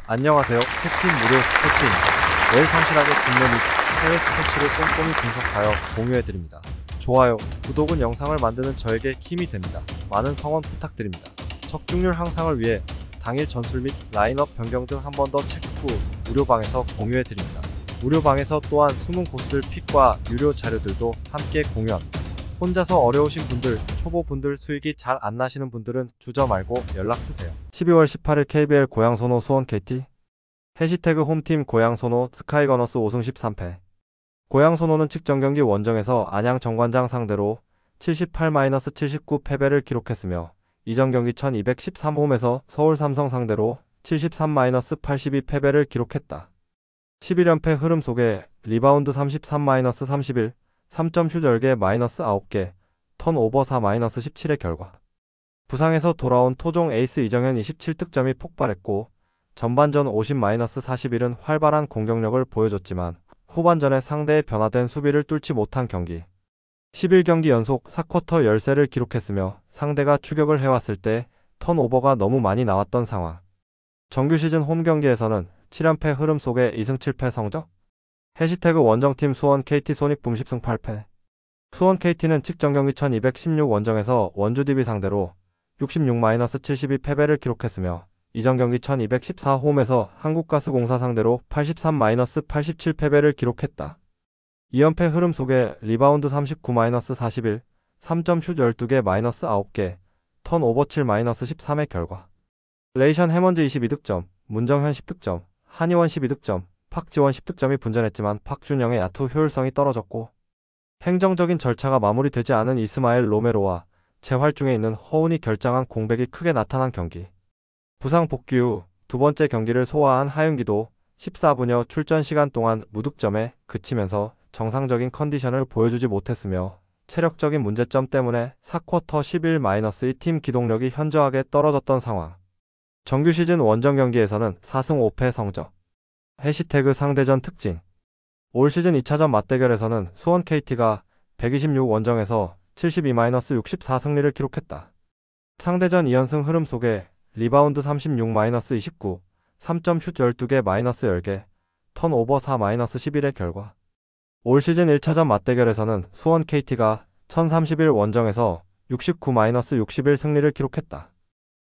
안녕하세요. 캡틴 무료 스포츠입니다. 매일 성실하게 국내 및 해외 스포츠를 꼼꼼히 분석하여 공유해드립니다. 좋아요, 구독은 영상을 만드는 저에게 힘이 됩니다. 많은 성원 부탁드립니다. 적중률 향상을 위해 당일 전술 및 라인업 변경 등 한 번 더 체크 후 무료방에서 공유해드립니다. 무료방에서 또한 숨은 고수들 픽과 유료 자료들도 함께 공유합니다. 혼자서 어려우신 분들, 초보분들, 수익이 잘 안 나시는 분들은 주저 말고 연락주세요. 12월 18일 KBL 고양소노 수원 KT 해시태그 홈팀 고양소노 스카이거너스 5승 13패. 고양소노는 측정경기 원정에서 안양 정관장 상대로 78-79 패배를 기록했으며 이전 경기 1213홈에서 서울 삼성 상대로 73-82 패배를 기록했다. 11연패 흐름 속에 리바운드 33-31, 3점 슛 10개 -9개, 턴오버 4-17의 결과. 부상에서 돌아온 토종 에이스 이정현 27득점이 폭발했고 전반전 50-41은 활발한 공격력을 보여줬지만 후반전에 상대의 변화된 수비를 뚫지 못한 경기. 11경기 연속 4쿼터 열세를 기록했으며 상대가 추격을 해왔을 때 턴오버가 너무 많이 나왔던 상황. 정규 시즌 홈 경기에서는 7연패 흐름 속에 2승 7패 성적. 해시태그 원정팀 수원 KT 손익분 10승 8패. 수원 KT는 측정 경기 1216 원정에서 원주 DB 상대로 66-72 패배를 기록했으며 이전 경기 1214 홈에서 한국가스공사 상대로 83-87 패배를 기록했다. 2연패 흐름 속에 리바운드 39-41, 3점 슛 12개 -9개, 턴오버 7-13의 결과. 레이션 해먼즈 22득점, 문정현 10득점, 한희원 12득점, 박지원 10득점이 분전했지만 박준영의 야투 효율성이 떨어졌고 행정적인 절차가 마무리되지 않은 이스마엘 로메로와 재활 중에 있는 허운이 결장한 공백이 크게 나타난 경기. 부상 복귀 후 두 번째 경기를 소화한 하윤기도 14분여 출전 시간 동안 무득점에 그치면서 정상적인 컨디션을 보여주지 못했으며 체력적인 문제점 때문에 4쿼터 11-2 팀 기동력이 현저하게 떨어졌던 상황. 정규 시즌 원정 경기에서는 4승 5패 성적. 해시태그 상대전 특징. 올 시즌 2차전 맞대결에서는 수원 KT가 126 원정에서 72-64 승리를 기록했다. 상대전 2연승 흐름 속에 리바운드 36-29, 3점 슛 12개 -10개, 턴오버 4-11의 결과. 올 시즌 1차전 맞대결에서는 수원 KT가 1031 원정에서 69-61 승리를 기록했다.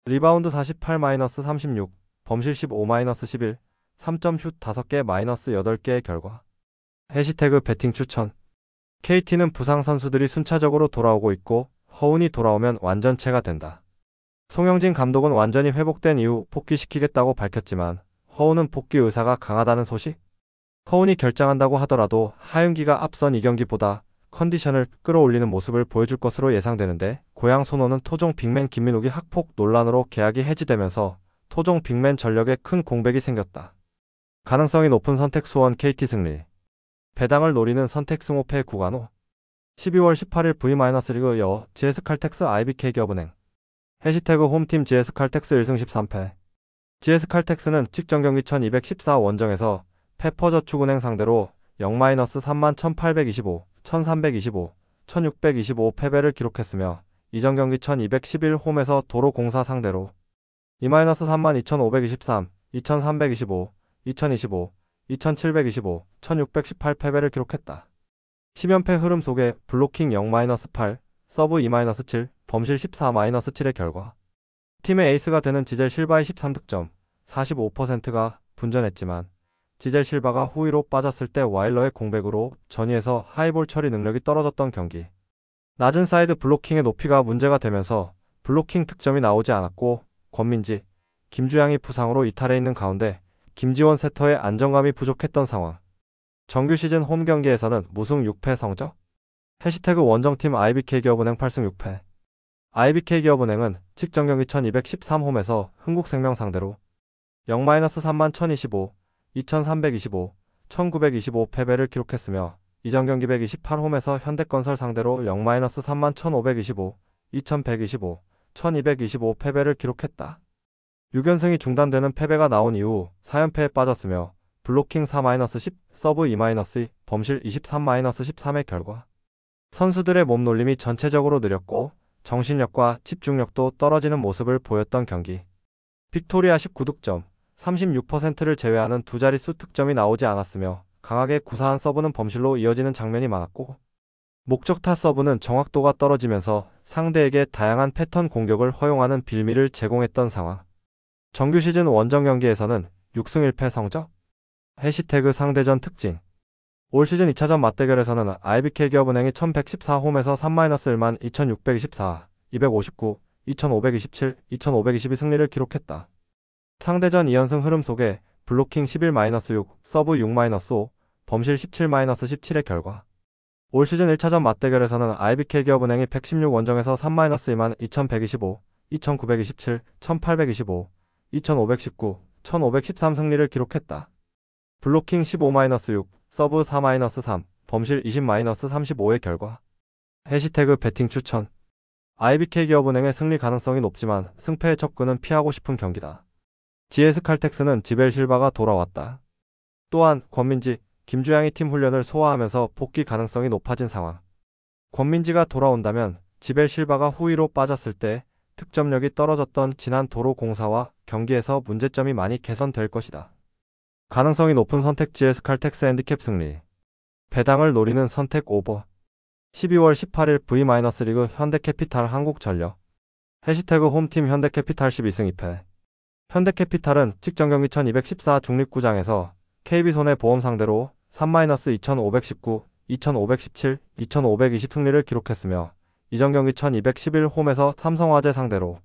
리바운드 48-36, 범실 15-11, 3점 슛 5개 -8개의 결과. 해시태그 배팅 추천. KT는 부상 선수들이 순차적으로 돌아오고 있고 허운이 돌아오면 완전체가 된다. 송영진 감독은 완전히 회복된 이후 복귀시키겠다고 밝혔지만 허운은 복귀 의사가 강하다는 소식? 허운이 결장한다고 하더라도 하윤기가 앞선 2경기보다 컨디션을 끌어올리는 모습을 보여줄 것으로 예상되는데 고양 소노는 토종 빅맨 김민욱이 학폭 논란으로 계약이 해지되면서 토종 빅맨 전력에 큰 공백이 생겼다. 가능성이 높은 선택 수원 KT 승리. 배당을 노리는 선택 승호패 구간호. 12월 18일 V-리그 여 GS칼텍스 IBK기업은행. 해시태그 홈팀 GS칼텍스 1승 13패. GS칼텍스는 측정 경기 1214 원정에서 페퍼저축은행 상대로 0-31825, 1325, 1625 패배를 기록했으며 이전 경기 1211 홈에서 도로공사 상대로 2-32523, 2325, 2025, 2725, 1618 패배를 기록했다. 10연패 흐름 속에 블로킹 0-8, 서브 2-7, 범실 14-7의 결과. 팀의 에이스가 되는 지젤 실바의 13득점, 45%가 분전했지만 지젤 실바가 후위로 빠졌을 때 와일러의 공백으로 전위에서 하이볼 처리 능력이 떨어졌던 경기. 낮은 사이드 블로킹의 높이가 문제가 되면서 블로킹 득점이 나오지 않았고 권민지, 김주양이 부상으로 이탈해 있는 가운데 김지원 세터의 안정감이 부족했던 상황. 정규 시즌 홈 경기에서는 무승 6패 성적. 해시태그 원정팀 IBK기업은행 8승 6패. IBK기업은행은 측정 경기 1213 홈에서 흥국생명 상대로 0-31025, 2325, 1925 패배를 기록했으며 이전 경기 128 홈에서 현대건설 상대로 0-31525, 2125, 1225 패배를 기록했다. 6연승이 중단되는 패배가 나온 이후 4연패에 빠졌으며 블로킹 4-10, 서브 2-2, 범실 23-13의 결과. 선수들의 몸놀림이 전체적으로 느렸고 정신력과 집중력도 떨어지는 모습을 보였던 경기. 빅토리아 19득점, 36%를 제외하는 두 자릿수 득점이 나오지 않았으며 강하게 구사한 서브는 범실로 이어지는 장면이 많았고 목적타 서브는 정확도가 떨어지면서 상대에게 다양한 패턴 공격을 허용하는 빌미를 제공했던 상황. 정규 시즌 원정 경기에서는 6승 1패 성적. 해시태그 상대전 특징. 올 시즌 2차전 맞대결에서는 IBK기업은행이 1114홈에서 3-1만 2624, 259, 2527, 2522 승리를 기록했다. 상대전 2연승 흐름 속에 블로킹 11-6, 서브 6-5, 범실 17-17의 결과. 올 시즌 1차전 맞대결에서는 IBK기업은행이 116 원정에서 3-2만 2125, 2927, 1825, 2519, 1513 승리를 기록했다. 블로킹 15-6, 서브 4-3, 범실 20-35의 결과. 해시태그 배팅 추천. IBK기업은행의 승리 가능성이 높지만 승패의 척구는 피하고 싶은 경기다. GS칼텍스는 지벨 실바가 돌아왔다. 또한 권민지, 김주양이 팀 훈련을 소화하면서 복귀 가능성이 높아진 상황. 권민지가 돌아온다면 지벨 실바가 후위로 빠졌을 때 득점력이 떨어졌던 지난 도로공사와 경기에서 문제점이 많이 개선될 것이다. 가능성이 높은 선택 GS칼텍스 핸디캡 승리. 배당을 노리는 선택 오버. 12월 18일 V-리그 현대캐피탈 한국전력. 해시태그 홈팀 현대캐피탈 12승 2패. 현대캐피탈은 직전 경기 1214 중립구장에서 KB손해보험 상대로 3-2519, 2517, 2520 승리를 기록했으며 이전 경기 1211 홈에서 삼성화재 상대로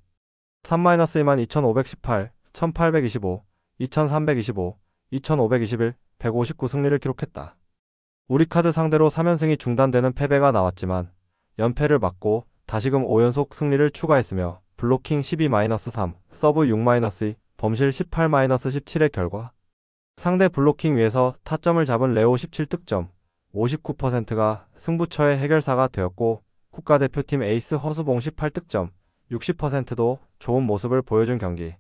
3-2218, 1825, 2325, 2521, 159 승리를 기록했다. 우리카드 상대로 3연승이 중단되는 패배가 나왔지만 연패를 막고 다시금 5연속 승리를 추가했으며 블로킹 12-3, 서브 6-2, 범실 18-17의 결과. 상대 블로킹 위에서 타점을 잡은 레오 17득점, 59%가 승부처의 해결사가 되었고 국가대표팀 에이스 허수봉 18득점, 60%도 좋은 모습을 보여준 경기.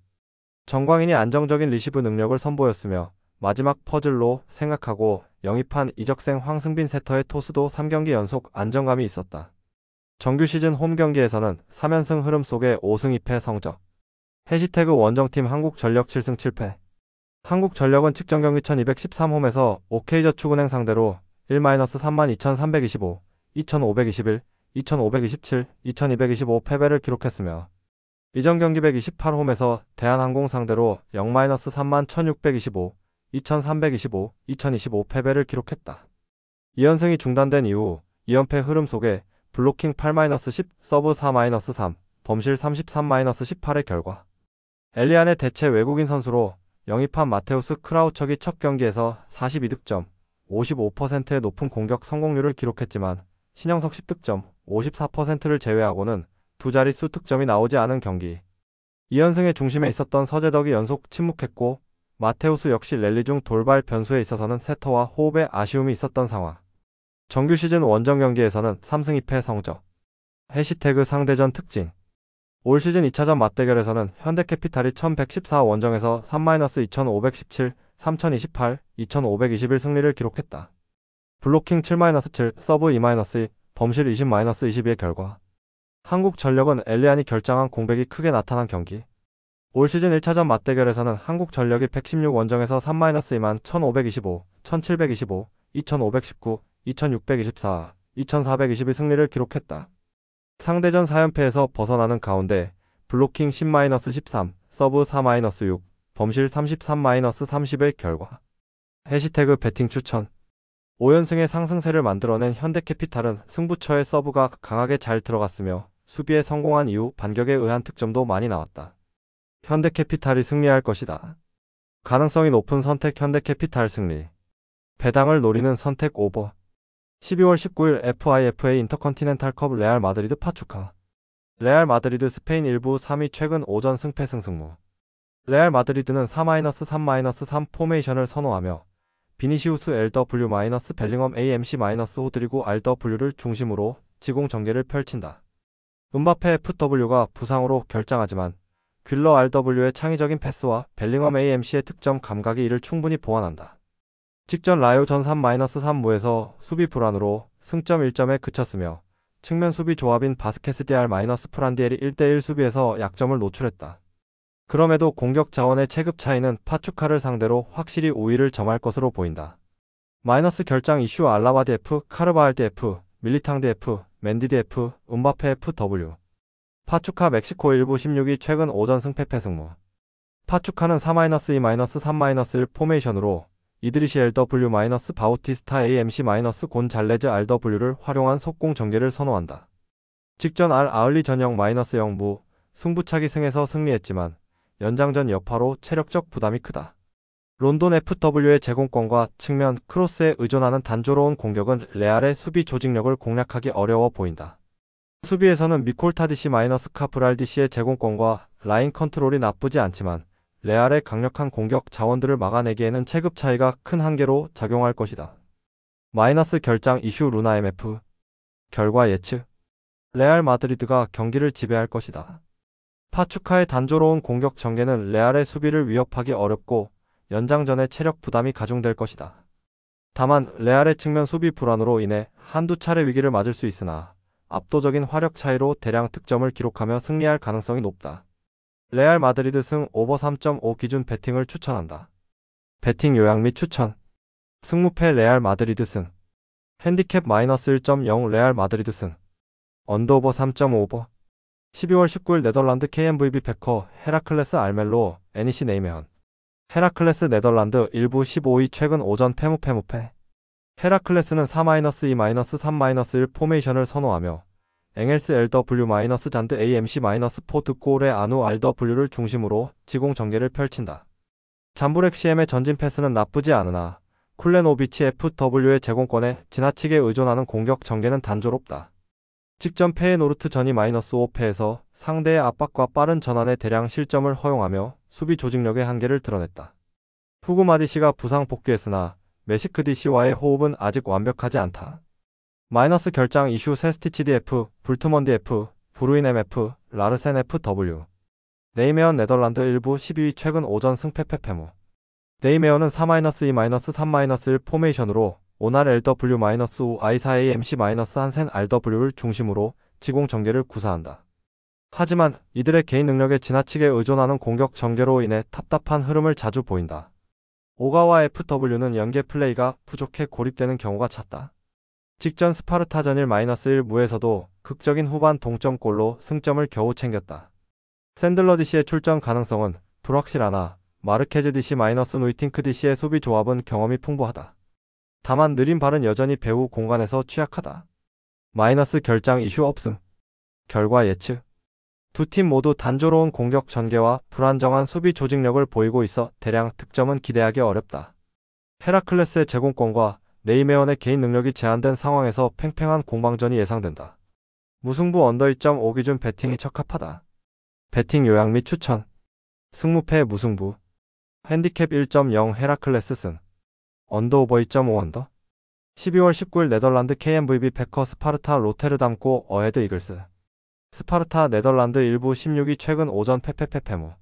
정광인이 안정적인 리시브 능력을 선보였으며 마지막 퍼즐로 생각하고 영입한 이적생 황승빈 세터의 토스도 3경기 연속 안정감이 있었다. 정규 시즌 홈 경기에서는 3연승 흐름 속에 5승 2패 성적. 해시태그 원정팀 한국전력 7승 7패. 한국전력은 직전 경기 1213홈에서 OK저축은행 상대로 1-32,325, 2,521, 2,527, 2,225 패배를 기록했으며 이전 경기 128홈에서 대한항공 상대로 0-31,625, 2,325, 2,025 패배를 기록했다. 2연승이 중단된 이후 2연패 흐름 속에 블로킹 8-10, 서브 4-3, 범실 33-18의 결과. 엘리안의 대체 외국인 선수로 영입한 마테우스 크라우척이 첫 경기에서 42득점, 55%의 높은 공격 성공률을 기록했지만 신영석 10득점, 54%를 제외하고는 두 자릿수 득점이 나오지 않은 경기. 2연승의 중심에 있었던 서재덕이 연속 침묵했고 마테우스 역시 랠리 중 돌발 변수에 있어서는 세터와 호흡에 아쉬움이 있었던 상황. 정규 시즌 원정 경기에서는 3승 2패 성적. 해시태그 상대전 특징. 올 시즌 2차전 맞대결에서는 현대캐피탈이 1114 원정에서 3-2517, 3028, 2521 승리를 기록했다. 블로킹 7-7, 서브 2-2, 범실 20-22의 결과. 한국전력은 엘리안이 결장한 공백이 크게 나타난 경기. 올 시즌 1차전 맞대결에서는 한국전력이 116 원정에서 3-2만 1525, 1725, 2519, 2624, 2422 승리를 기록했다. 상대전 4연패에서 벗어나는 가운데 블로킹 10-13, 서브 4-6, 범실 33-30의 결과. 해시태그 배팅 추천. 5연승의 상승세를 만들어낸 현대캐피탈은 승부처의 서브가 강하게 잘 들어갔으며 수비에 성공한 이후 반격에 의한 득점도 많이 나왔다. 현대캐피탈이 승리할 것이다. 가능성이 높은 선택 현대캐피탈 승리. 배당을 노리는 선택 오버. 12월 19일 FIFA 인터컨티넨탈컵 레알 마드리드 파추카. 레알 마드리드 스페인 1부 3위 최근 오전 승패 승승무. 레알 마드리드는 4-3-3 포메이션을 선호하며 비니시우스 LW- 벨링엄 AMC- 호드리고 RW를 중심으로 지공 전개를 펼친다. 음바페 FW가 부상으로 결장하지만 퀼러 RW의 창의적인 패스와 벨링엄 AMC의 득점 감각이 이를 충분히 보완한다. 직전 라요 전 3-3무에서 수비 불안으로 승점 1점에 그쳤으며 측면 수비 조합인 바스케스 DR- 프란디엘이 1대1 수비에서 약점을 노출했다. 그럼에도 공격 자원의 체급 차이는 파추카를 상대로 확실히 우위를 점할 것으로 보인다. 마이너스 결장 이슈 알라바디 F, 카르바알디 F, 밀리탕디 F, 맨디디 F, 음바페 FW. 파추카 멕시코 일부 16위 최근 5전승 패패 승무. 파추카는 4-2-3-1 포메이션으로 이드리시 LW- 바우티스타 AMC- 곤잘레즈 RW를 활용한 속공 전개를 선호한다. 직전 아흘리 전형 -0무 승부차기 승에서 승리했지만 연장전 여파로 체력적 부담이 크다. 론돈 FW의 제공권과 측면 크로스에 의존하는 단조로운 공격은 레알의 수비 조직력을 공략하기 어려워 보인다. 수비에서는 미콜타디시 - 카프랄디시의 제공권과 라인 컨트롤이 나쁘지 않지만 레알의 강력한 공격 자원들을 막아내기에는 체급 차이가 큰 한계로 작용할 것이다. 마이너스 결장 이슈 루나 MF. 결과 예측. 레알 마드리드가 경기를 지배할 것이다. 파추카의 단조로운 공격 전개는 레알의 수비를 위협하기 어렵고 연장전의 체력 부담이 가중될 것이다. 다만 레알의 측면 수비 불안으로 인해 한두 차례 위기를 맞을 수 있으나 압도적인 화력 차이로 대량 득점을 기록하며 승리할 가능성이 높다. 레알 마드리드 승 오버 3.5 기준 베팅을 추천한다. 베팅 요약 및 추천. 승무패 레알 마드리드 승. 핸디캡 -1.0 레알 마드리드 승. 언더오버 3.5버. 12월 19일 네덜란드 KNVB 베커 헤라클레스 알멜로 애니시 네이메헌. 헤라클레스 네덜란드 일부 15위 최근 오전 패무패. 헤라클레스는 4-2-3-1 포메이션을 선호하며 엥헬스 LW- 잔드 AMC- 포드 골의 아누 RW를 중심으로 지공 전개를 펼친다. 잠부렉 CM의 전진 패스는 나쁘지 않으나 쿨레노비치 FW의 제공권에 지나치게 의존하는 공격 전개는 단조롭다. 직전 페에노르트 전이 -5패에서 상대의 압박과 빠른 전환에 대량 실점을 허용하며 수비 조직력의 한계를 드러냈다. 후그 마디시가 부상 복귀했으나 메시크디시와의 호흡은 아직 완벽하지 않다. 마이너스 결장 이슈 세스티치디 F, 불트먼디 F, 브루인 MF, 라르센 FW. 네이메언 네덜란드 일부 12위 최근 오전 승패패패무. 네이메언은 4-2-3-1 포메이션으로 오날 LW- 아이사 AMC- 한센 RW를 중심으로 지공 전개를 구사한다. 하지만 이들의 개인 능력에 지나치게 의존하는 공격 전개로 인해 답답한 흐름을 자주 보인다. 오가와 FW는 연계 플레이가 부족해 고립되는 경우가 잦다. 직전 스파르타전일 -1무에서도 극적인 후반 동점골로 승점을 겨우 챙겼다. 샌들러 DC의 출전 가능성은 불확실하나 마르케즈 DC- 누이팅크 DC의 수비 조합은 경험이 풍부하다. 다만 느린 발은 여전히 배후 공간에서 취약하다. 마이너스 결장 이슈 없음. 결과 예측. 두 팀 모두 단조로운 공격 전개와 불안정한 수비 조직력을 보이고 있어 대량 득점은 기대하기 어렵다. 헤라클레스의 제공권과 네이메언의 개인 능력이 제한된 상황에서 팽팽한 공방전이 예상된다. 무승부 언더 2.5 기준 베팅이 적합하다. 베팅 요약 및 추천. 승무패 무승부. 핸디캡 1.0 헤라클레스 승. 언더오버 2.5 언더. 12월 19일 네덜란드 KNVB 베커 스파르타 로테르담고 어헤드 이글스. 스파르타 네덜란드 일부 16위 최근 오전 패패패패무.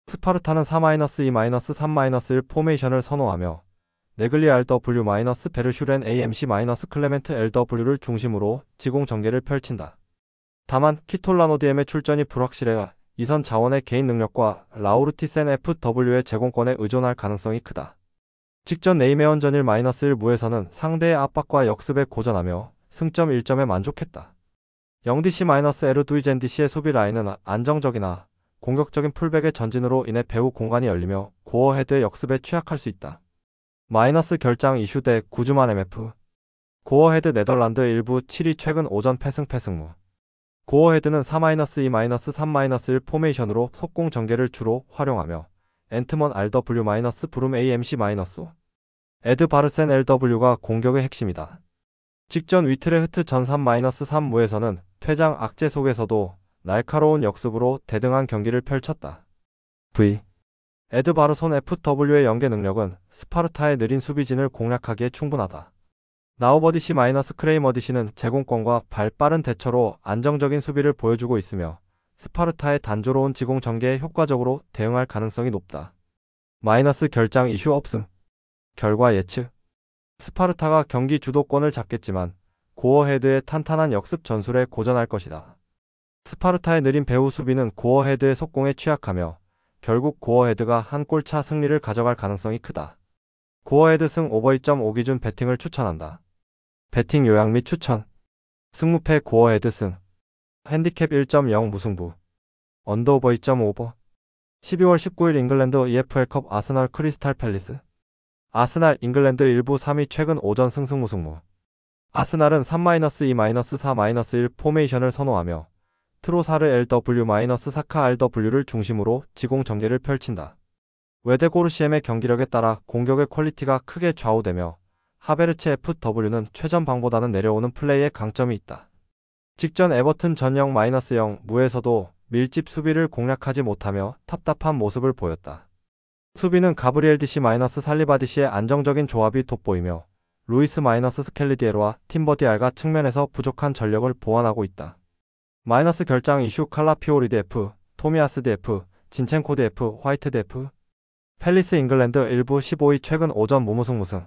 스파르타는 4-2-3-1 포메이션을 선호하며 네글리 RW- 베르슈렌 AMC- 클레멘트 LW를 중심으로 지공 전개를 펼친다. 다만 키톨라노디엠의 출전이 불확실해 이선 자원의 개인 능력과 라우르티센 FW의 제공권에 의존할 가능성이 크다. 직전 네이메언전일 -1무에서는 상대의 압박과 역습에 고전하며 승점 1점에 만족했다. 영DC-에르두이젠DC의 수비 라인은 안정적이나 공격적인 풀백의 전진으로 인해 배후 공간이 열리며 고어헤드의 역습에 취약할 수 있다. 마이너스 결장 이슈 대 구즈만 MF. 고어헤드 네덜란드 일부 7위 최근 오전 패승무. 고어헤드는 4-2-3-1 포메이션으로 속공 전개를 주로 활용하며 엔트먼 RW- 브룸 AMC- 에드 바르센 LW가 공격의 핵심이다. 직전 위트레흐트 전 3-3무에서는 퇴장 악재 속에서도 날카로운 역습으로 대등한 경기를 펼쳤다. V. 에드 바르손 FW의 연계 능력은 스파르타의 느린 수비진을 공략하기에 충분하다. 나우버디시 - 크레이머디시는 제공권과 발 빠른 대처로 안정적인 수비를 보여주고 있으며 스파르타의 단조로운 지공 전개에 효과적으로 대응할 가능성이 높다. 마이너스 결장 이슈 없음. 결과 예측. 스파르타가 경기 주도권을 잡겠지만 고어헤드의 탄탄한 역습 전술에 고전할 것이다. 스파르타의 느린 배후 수비는 고어헤드의 속공에 취약하며 결국 고어헤드가 한 골차 승리를 가져갈 가능성이 크다. 고어헤드 승 오버 2.5 기준 배팅을 추천한다. 배팅 요약 및 추천. 승무패 고어헤드 승. 핸디캡 1.0 무승부. 언더오버 2.5버. 12월 19일 잉글랜드 EFL컵 아스널 크리스탈 팰리스. 아스날 잉글랜드 1부 3위 최근 오전 승승무승무. 아스날은 3-2-4-1 포메이션을 선호하며 트로사르 LW-사카 RW를 중심으로 지공 전개를 펼친다. 웨데고르시엠의 경기력에 따라 공격의 퀄리티가 크게 좌우되며 하베르츠 FW는 최전방보다는 내려오는 플레이에 강점이 있다. 직전 에버튼 전 0-0 무에서도 밀집 수비를 공략하지 못하며 답답한 모습을 보였다. 수비는 가브리엘 DC-살리바 DC의 안정적인 조합이 돋보이며 루이스-스켈리디에로와 팀버디알가 측면에서 부족한 전력을 보완하고 있다. 마이너스 결장 이슈 칼라피오리 DF, 토미아스 DF, 진첸코 DF, 화이트 DF. 팰리스 잉글랜드 1부 15위 최근 오전 무무승무승.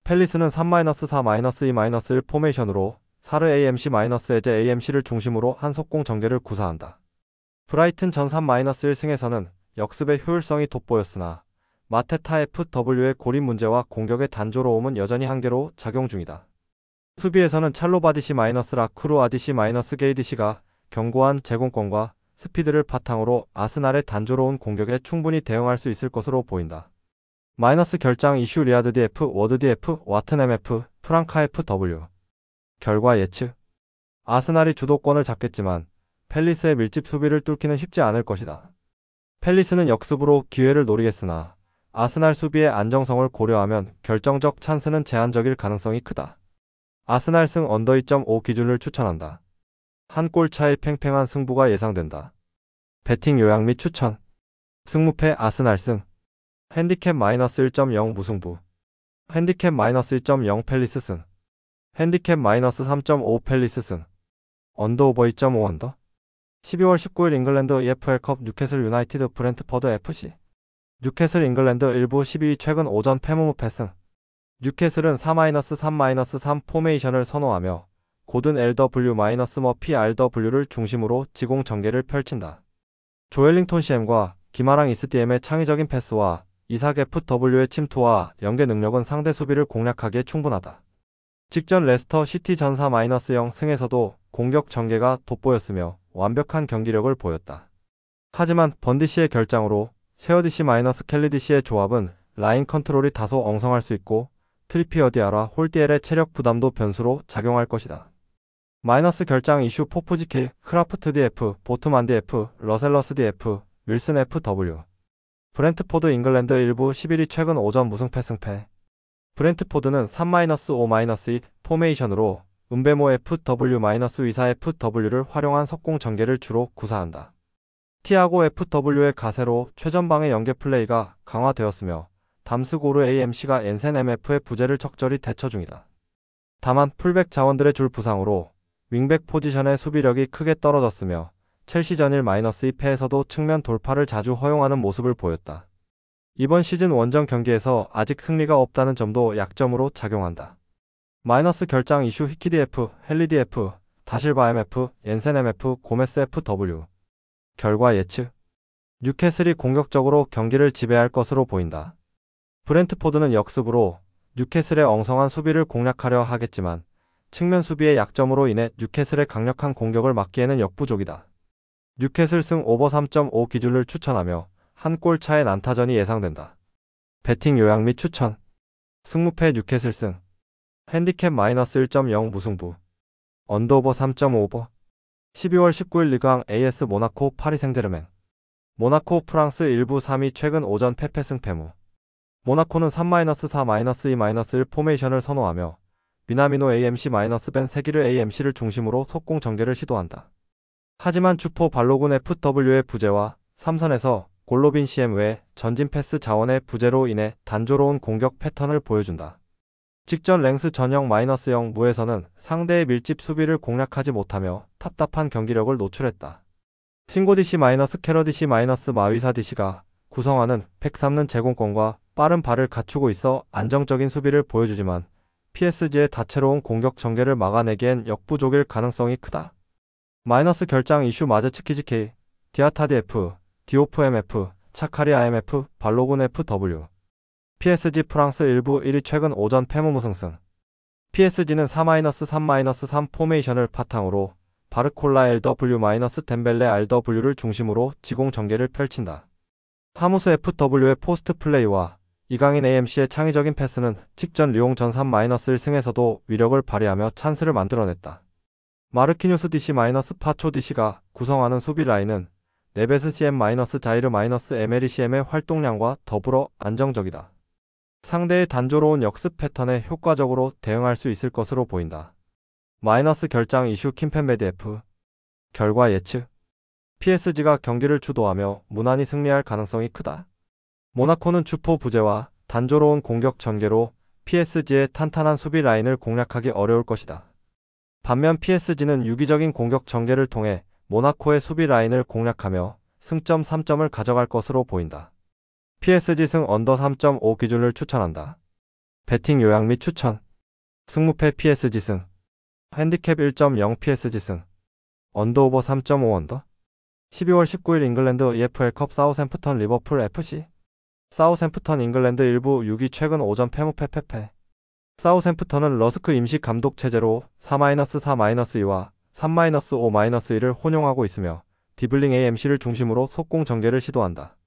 팰리스는 3-4-2-1 포메이션으로 사르 AMC-에제 AMC를 중심으로 한 속공 전개를 구사한다. 브라이튼 전 3-1승에서는 역습의 효율성이 돋보였으나 마테타 FW의 고립 문제와 공격의 단조로움은 여전히 한계로 작용 중이다. 수비에서는 찰로바 DC-라크루 아디시-게이 DC가 견고한 제공권과 스피드를 바탕으로 아스날의 단조로운 공격에 충분히 대응할 수 있을 것으로 보인다. 마이너스 결장 이슈 리아드 DF, 워드 DF, 와튼 MF, 프랑카 FW. 결과 예측. 아스날이 주도권을 잡겠지만 팰리스의 밀집 수비를 뚫기는 쉽지 않을 것이다. 팰리스는 역습으로 기회를 노리겠으나 아스날 수비의 안정성을 고려하면 결정적 찬스는 제한적일 가능성이 크다. 아스날 승 언더 2.5 기준을 추천한다. 한 골 차의 팽팽한 승부가 예상된다. 배팅 요약 및 추천. 승무패 아스날 승. 핸디캡 -1.0 무승부. 핸디캡 -1.0 팰리스 승. 핸디캡 -3.5 팰리스 승. 언더오버 2.5 언더. 12월 19일 잉글랜드 EFL컵 뉴캐슬 유나이티드 브렌트퍼드 FC. 뉴캐슬 잉글랜드 1부 12위 최근 오전 패무무패 승. 뉴캐슬은 4-3-3 포메이션을 선호하며 고든 LW-머피 RW를 중심으로 지공 전개를 펼친다. 조엘링톤 CM과 기마랑 이스디엠의 창의적인 패스와 이삭 FW의 침투와 연계 능력은 상대 수비를 공략하기에 충분하다. 직전 레스터 시티 전 4-0 승에서도 공격 전개가 돋보였으며 완벽한 경기력을 보였다. 하지만 번디시의 결장으로 셰어디시-켈리 DC의 조합은 라인 컨트롤이 다소 엉성할 수 있고 트리피어 디아라 홀디엘의 체력 부담도 변수로 작용할 것이다. 마이너스 결장 이슈 포프지킬, 크라프트 DF, 보트만 DF, 러셀러스 DF, 윌슨 FW. 브렌트포드 잉글랜드 1부 11위 최근 오전 무승패 승패. 브렌트포드는 3-5-2 포메이션으로 은베모 FW-위사 FW를 활용한 속공 전개를 주로 구사한다. 티아고 FW의 가세로 최전방의 연계 플레이가 강화되었으며 담스고르 AMC가 엔센 MF의 부재를 적절히 대처 중이다. 다만 풀백 자원들의 줄 부상으로 윙백 포지션의 수비력이 크게 떨어졌으며 첼시전일 -2패에서도 측면 돌파를 자주 허용하는 모습을 보였다. 이번 시즌 원정 경기에서 아직 승리가 없다는 점도 약점으로 작용한다. 마이너스 결장 이슈 히키 DF, 헬리 DF, 다실바 MF, 옌센 MF, 고메스 FW. 결과 예측. 뉴캐슬이 공격적으로 경기를 지배할 것으로 보인다. 브렌트포드는 역습으로 뉴캐슬의 엉성한 수비를 공략하려 하겠지만 측면 수비의 약점으로 인해 뉴캐슬의 강력한 공격을 막기에는 역부족이다. 뉴캐슬 승 오버 3.5 기준을 추천하며 한 골 차의 난타전이 예상된다. 배팅 요약 및 추천. 승무패 뉴캐슬 승. 핸디캡 -1.0 무승부. 언더오버 3.5버. 12월 19일 리그왕 AS 모나코 파리 생제르맹. 모나코 프랑스 1부 3위 최근 오전 패패 승패무. 모나코는 3-4-2-1 포메이션을 선호하며 미나미노 AMC-벤 세기르 AMC를 중심으로 속공 전개를 시도한다. 하지만 주포 발로군 FW의 부재와 3선에서 골로빈 CM 외 전진 패스 자원의 부재로 인해 단조로운 공격 패턴을 보여준다. 직전 랭스 전형 -0 무에서는 상대의 밀집 수비를 공략하지 못하며 답답한 경기력을 노출했다. 신고 DC-캐러 DC-마위사 DC가 구성하는 팩 삼는 제공권과 빠른 발을 갖추고 있어 안정적인 수비를 보여주지만 PSG의 다채로운 공격 전개를 막아내기엔 역부족일 가능성이 크다. 마이너스 결장 이슈 마즈츠키즈K, 디아타 DF, 디오프 MF, 차카리 IMF, 발로군 FW. PSG 프랑스 일부 1위 최근 오전 패무무승승. PSG는 4-3-3 포메이션을 바탕으로 바르콜라 LW-덴벨레 RW를 중심으로 지공 전개를 펼친다. 하무스 FW의 포스트 플레이와 이강인 AMC의 창의적인 패스는 직전 리옹 전 3-1승에서도 위력을 발휘하며 찬스를 만들어냈다. 마르키뉴스 DC-파초 DC가 구성하는 수비 라인은 네베스 CM-자이르 에메리 CM의 활동량과 더불어 안정적이다. 상대의 단조로운 역습 패턴에 효과적으로 대응할 수 있을 것으로 보인다. 마이너스 결장 이슈 킴펜베디 F. 결과 예측. PSG가 경기를 주도하며 무난히 승리할 가능성이 크다. 모나코는 주포 부재와 단조로운 공격 전개로 PSG의 탄탄한 수비 라인을 공략하기 어려울 것이다. 반면 PSG는 유기적인 공격 전개를 통해 모나코의 수비 라인을 공략하며 승점 3점을 가져갈 것으로 보인다. PSG 승 언더 3.5 기준을 추천한다. 배팅 요약 및 추천. 승무패 PSG 승. 핸디캡 1.0 PSG 승. 언더오버 3.5 언더. 12월 19일 잉글랜드 EFL컵 사우샘프턴 리버풀 FC. 사우샘프턴 잉글랜드 일부 6위 최근 오전 패무패 패패. 사우샘프턴은 러스크 임시 감독 체제로 4-4-2와 3-5-1을 혼용하고 있으며 디블링 AMC를 중심으로 속공 전개를 시도한다.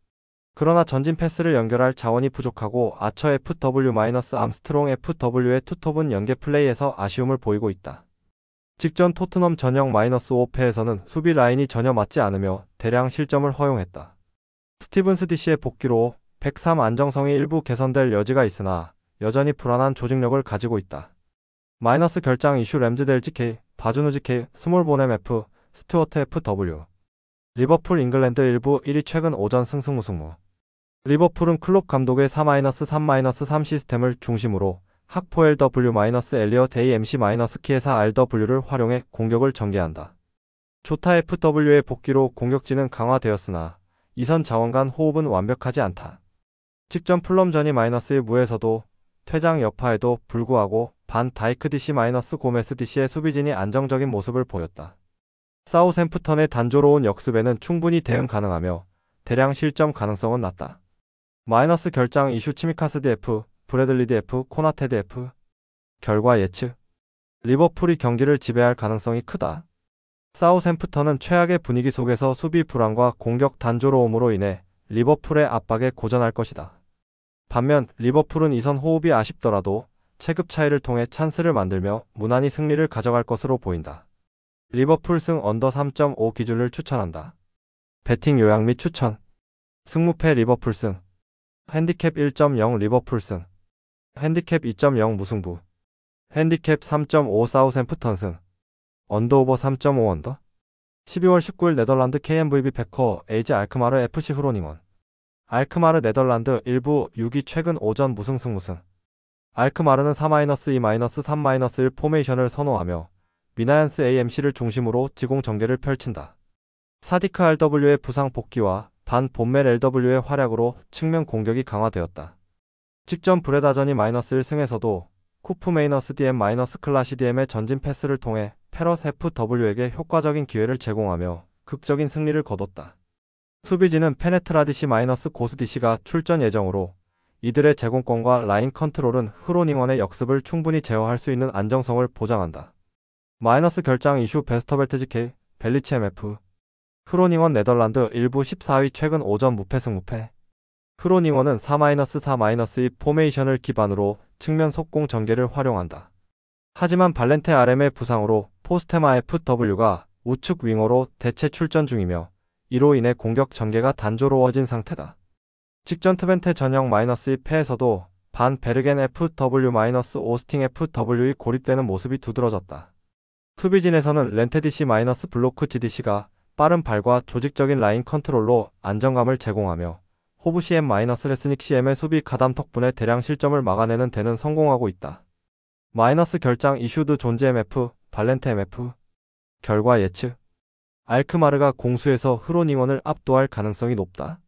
그러나 전진 패스를 연결할 자원이 부족하고 아처 FW-암스트롱 FW의 투톱은 연계 플레이에서 아쉬움을 보이고 있다. 직전 토트넘 전형 -5패에서는 수비 라인이 전혀 맞지 않으며 대량 실점을 허용했다. 스티븐스 DC의 복귀로 103 안정성이 일부 개선될 여지가 있으나 여전히 불안한 조직력을 가지고 있다. 마이너스 결장 이슈 램즈델 GK, 바주누 GK, 스몰보넴 F, 스튜어트 FW. 리버풀 잉글랜드 일부 1위 최근 오전 승승무승무. 리버풀은 클롭 감독의 4-3-3 시스템을 중심으로 학포 LW-엘리엇 AMC-키에사 RW를 활용해 공격을 전개한다. 조타 FW의 복귀로 공격진은 강화되었으나 이선 자원 간 호흡은 완벽하지 않다. 직전 플럼전이 -1 무에서도 퇴장 여파에도 불구하고 반 다이크 DC- 고메스 DC의 수비진이 안정적인 모습을 보였다. 사우샘프턴의 단조로운 역습에는 충분히 대응 가능하며 대량 실점 가능성은 낮다. 마이너스 결장 이슈 치미카스 DF, 브래들리 DF, 코나테 DF. 결과 예측. 리버풀이 경기를 지배할 가능성이 크다. 사우샘프턴은 최악의 분위기 속에서 수비 불안과 공격 단조로움으로 인해 리버풀의 압박에 고전할 것이다. 반면 리버풀은 이선 호흡이 아쉽더라도 체급 차이를 통해 찬스를 만들며 무난히 승리를 가져갈 것으로 보인다. 리버풀 승 언더 3.5 기준을 추천한다. 배팅 요약 및 추천. 승무패 리버풀 승. 핸디캡 1.0 리버풀 승. 핸디캡 2.0 무승부. 핸디캡 3.5 사우샘프턴 승. 언더오버 3.5 언더. 12월 19일 네덜란드 KNVB 베커 에이지 알크마르 FC 후로닝원. 알크마르 네덜란드 일부 6위 최근 오전 무승승무승. 알크마르는 4-2-3-1 포메이션을 선호하며 미나얀스 AMC를 중심으로 지공 전개를 펼친다. 사디크 RW의 부상 복귀와 반 본멜 LW의 활약으로 측면 공격이 강화되었다. 직전 브레다전이 -1승에서도 쿠프 메이너스 DM 클라시 DM의 전진 패스를 통해 페럿 FW에게 효과적인 기회를 제공하며 극적인 승리를 거뒀다. 수비진은 페네트라 DC- 고스 DC가 출전 예정으로 이들의 제공권과 라인 컨트롤은 흐로닝원의 역습을 충분히 제어할 수 있는 안정성을 보장한다. 마이너스 결장 이슈 베스터벨트 GK, 벨리치 MF. 흐로닝원 네덜란드 일부 14위 최근 오전 무패 승무패. 흐로닝원은 4-4-2 포메이션을 기반으로 측면 속공 전개를 활용한다. 하지만 발렌테 RM의 부상으로 포스테마 FW가 우측 윙어로 대체 출전 중이며 이로 인해 공격 전개가 단조로워진 상태다. 직전 트벤테 전형 -2패에서도 반 베르겐 FW- 오스팅 FW이 고립되는 모습이 두드러졌다. 수비진에서는 렌테 DC- 블로크 GDC가 빠른 발과 조직적인 라인 컨트롤로 안정감을 제공하며 호브 CM- 레스닉 CM의 수비 가담 덕분에 대량 실점을 막아내는 데는 성공하고 있다. 마이너스 결장 이슈드 존즈 MF, 발렌테 MF. 결과 예측. 알크마르가 공수에서 흐로닝원을 압도할 가능성이 높다.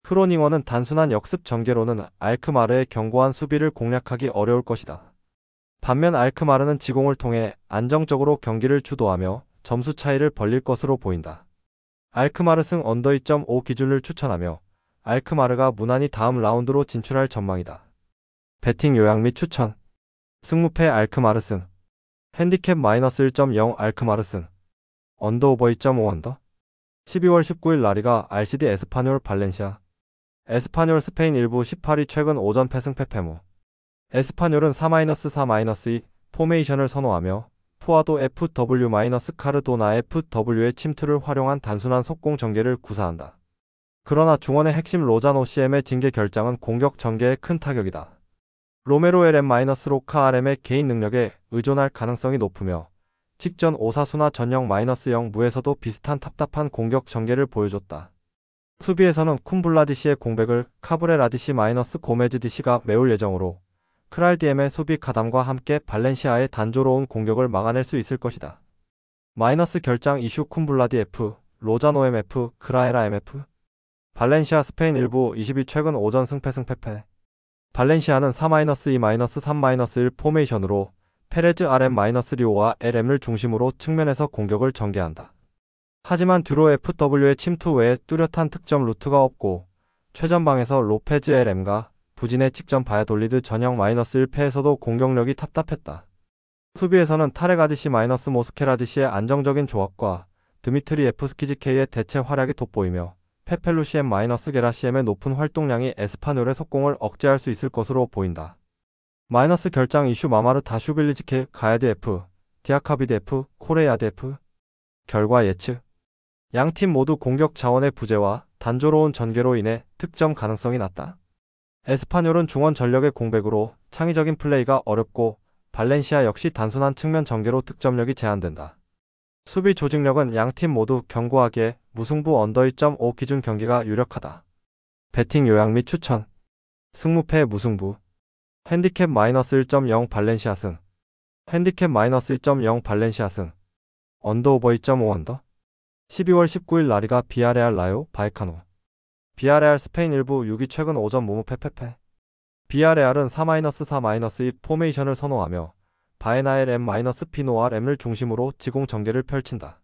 흐로닝원은 단순한 역습 전개로는 알크마르의 견고한 수비를 공략하기 어려울 것이다. 반면 알크마르는 지공을 통해 안정적으로 경기를 주도하며 점수 차이를 벌릴 것으로 보인다. 알크마르 승 언더 2.5 기준을 추천하며 알크마르가 무난히 다음 라운드로 진출할 전망이다. 배팅 요약 및 추천. 승무패 알크마르 승. 핸디캡 마이너스 1.0 알크마르 승. 언더오버 2.5 언더. 12월 19일 라리가 RCD 에스파뇰 발렌시아. 에스파뇰 스페인 일부 18위 최근 오전 패승 패패무. 에스파뇰은 4-4-2 포메이션을 선호하며 푸아도 FW-카르도나 FW의 침투를 활용한 단순한 속공 전개를 구사한다. 그러나 중원의 핵심 로자노 CM의 징계 결장은 공격 전개에 큰 타격이다. 로메로 LM-로카 RM의 개인 능력에 의존할 가능성이 높으며 직전 오사수나 전형 -0 무에서도 비슷한 답답한 공격 전개를 보여줬다. 수비에서는 쿰블라디시의 공백을 카브레 라디시 고메즈 디시가 메울 예정으로 크랄디엠의 수비 가담과 함께 발렌시아의 단조로운 공격을 막아낼 수 있을 것이다. 마이너스 결장 이슈 쿰블라디 F, 로자노 MF, 그라에라 MF. 발렌시아 스페인 일부 20위 최근 오전 승패. 발렌시아는 4-2-3-1 포메이션으로 페레즈 RM-리오와 LM을 중심으로 측면에서 공격을 전개한다. 하지만 뒤로 FW의 침투 외에 뚜렷한 득점 루트가 없고 최전방에서 로페즈 LM과 부진의 직전 바야돌리드 전형 -1패에서도 공격력이 답답했다. 수비에서는 타레가디시 모스케라디시의 안정적인 조합과 드미트리 에프스키즈케이의 대체 활약이 돋보이며 페펠루시엠 게라시엠의 높은 활동량이 에스파뇰의 속공을 억제할 수 있을 것으로 보인다. 마이너스 결장 이슈 마마르 다슈빌리지케 가야드 F, 디아카비드 F, 코레야드 F. 결과 예측. 양팀 모두 공격 자원의 부재와 단조로운 전개로 인해 득점 가능성이 낮다. 에스파뇰은 중원 전력의 공백으로 창의적인 플레이가 어렵고 발렌시아 역시 단순한 측면 전개로 득점력이 제한된다. 수비 조직력은 양팀 모두 견고하기에 무승부 언더 2.5 기준 경기가 유력하다. 배팅 요약 및 추천. 승무패 무승부. 핸디캡 -1.0 발렌시아 승. 핸디캡 -1.0 발렌시아 승. 언더오버 2.5 언더. 12월 19일 라리가 비아레알 라요 바이카노. 비아레알 스페인 일부 6위 최근 오전 무무 패패패. 비아레알은 4-4-2 포메이션을 선호하며 바에나엘 M-피노와 M을 중심으로 지공 전개를 펼친다.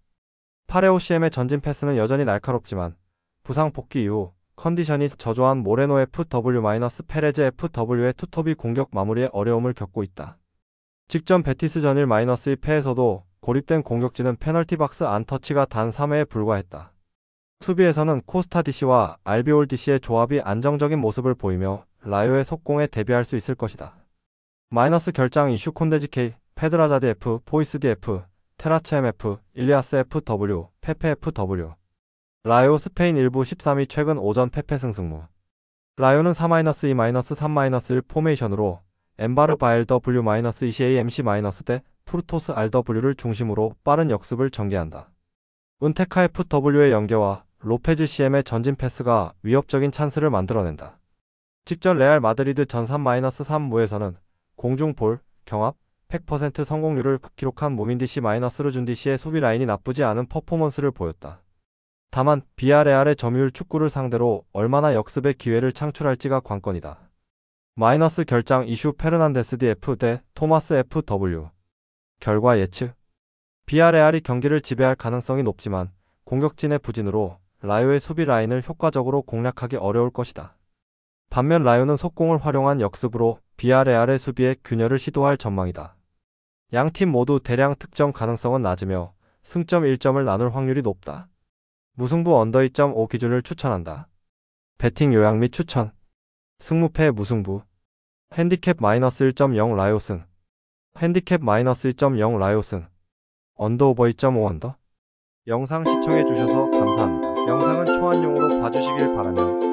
파레오 CM의 전진 패스는 여전히 날카롭지만 부상 복귀 이후 컨디션이 저조한 모레노 FW-페레즈 FW의 투톱이 공격 마무리에 어려움을 겪고 있다. 직전 베티스 전일 -2패에서도 고립된 공격진은 페널티 박스 안터치가 단 3회에 불과했다. 수비에서는 코스타디시와 알비올디시의 조합이 안정적인 모습을 보이며 라요의 속공에 대비할 수 있을 것이다. 마이너스 결장 이슈 콘데지케이, 페드라자드 F, 포이스디 F, 테라체 MF, 일리아스 FW, 페페 FW. 라요 스페인 일부 13위 최근 오전 페페 승승무. 라요는 4-2-3-1 포메이션으로 엠바르 바엘 W-ECA MC-대 프루토스 RW를 중심으로 빠른 역습을 전개한다. 은테카 FW의 연계와 로페즈 CM의 전진 패스가 위협적인 찬스를 만들어낸다. 직전 레알 마드리드 전 3-3무에서는 공중볼, 경합, 100% 성공률을 기록한 모민디시-르준디시의 수비 라인이 나쁘지 않은 퍼포먼스를 보였다. 다만 비아레알의 점유율 축구를 상대로 얼마나 역습의 기회를 창출할지가 관건이다. 마이너스 결장 이슈 페르난데스 DF 대 토마스 FW. 결과 예측. 비아레알이 경기를 지배할 가능성이 높지만 공격진의 부진으로 라요의 수비 라인을 효과적으로 공략하기 어려울 것이다. 반면 라요는 속공을 활용한 역습으로 비아레알의 수비에 균열을 시도할 전망이다. 양팀 모두 대량 득점 가능성은 낮으며 승점 1점을 나눌 확률이 높다. 무승부 언더 2.5 기준을 추천한다. 배팅 요약 및 추천. 승무패 무승부. 핸디캡 -1.0 라요 승. 핸디캡 -1.0 라요 승. 언더오버 2.5 언더. 영상 시청해주셔서 감사합니다. 영상은 초안용으로 봐주시길 바라며